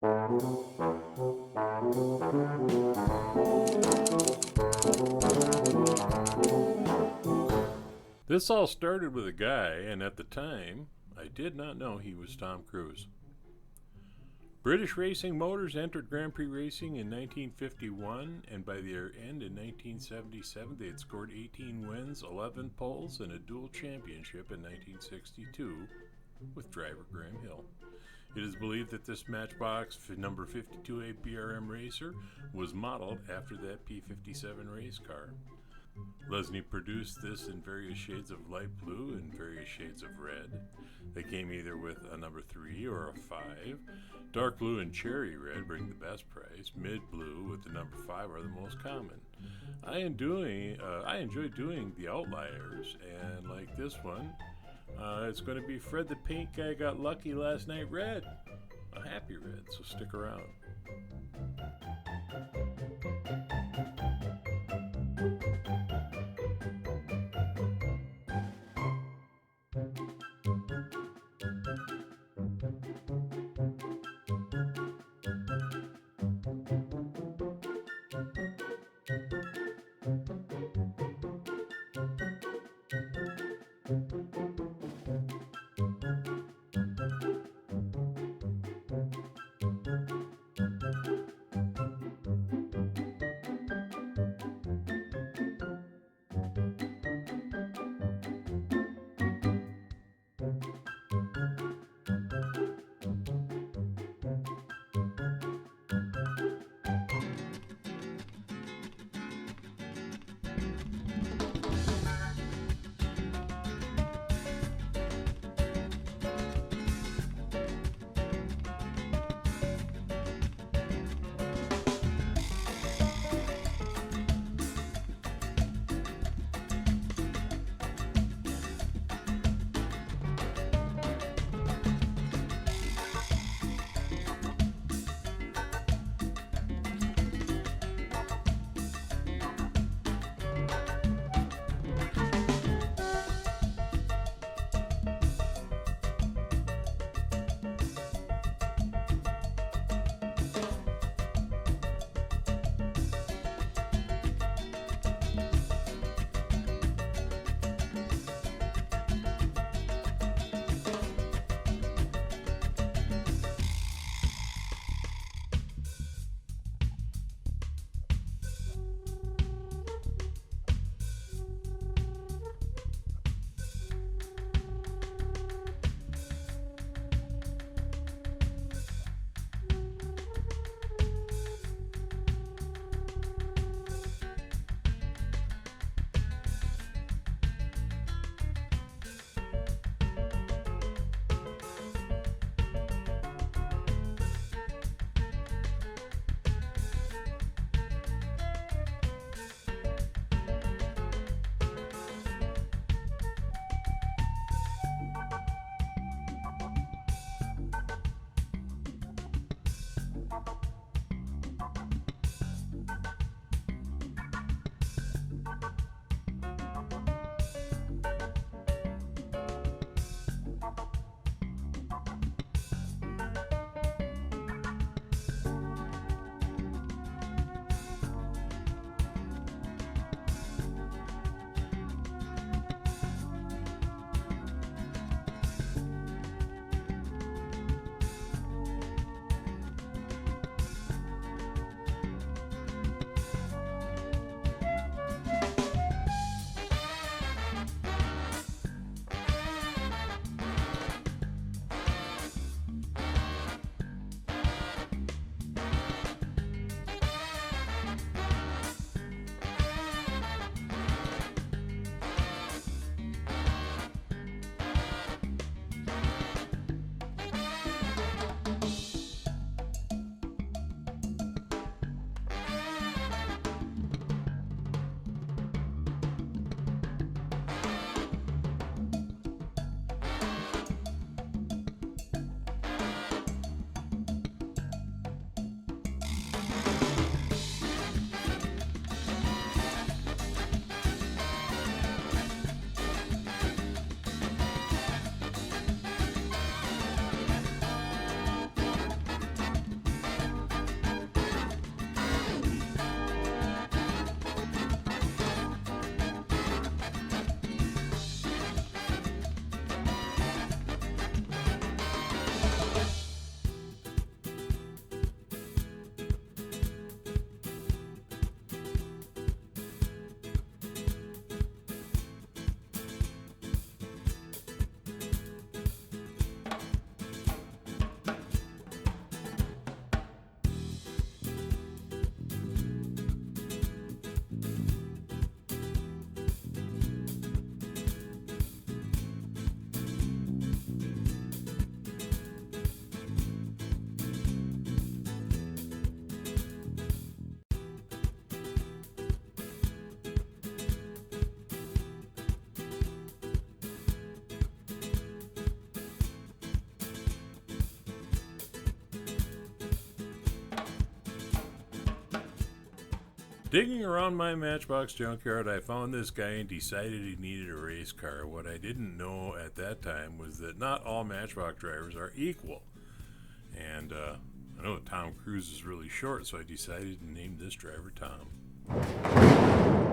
This all started with a guy, and at the time, I did not know he was Tom Cruise. British Racing Motors entered Grand Prix racing in 1951, and by their end in 1977, they had scored 18 wins, 11 poles, and a dual championship in 1962 with driver Graham Hill. It is believed that this Matchbox number 52A BRM racer was modeled after that P57 race car. Lesney produced this in various shades of light blue and various shades of red. They came either with a number 3 or a 5. Dark blue and cherry red bring the best price. Mid blue with the number 5 are the most common. I enjoy doing the outliers, and like this one, it's going to be Fred the Paint Guy Got Lucky Last Night Red. A happy red, so stick around. Digging around my Matchbox junkyard, I found this guy and decided he needed a race car. What I didn't know at that time was that not all Matchbox drivers are equal. And I know Tom Cruise is really short, so I decided to name this driver Tom.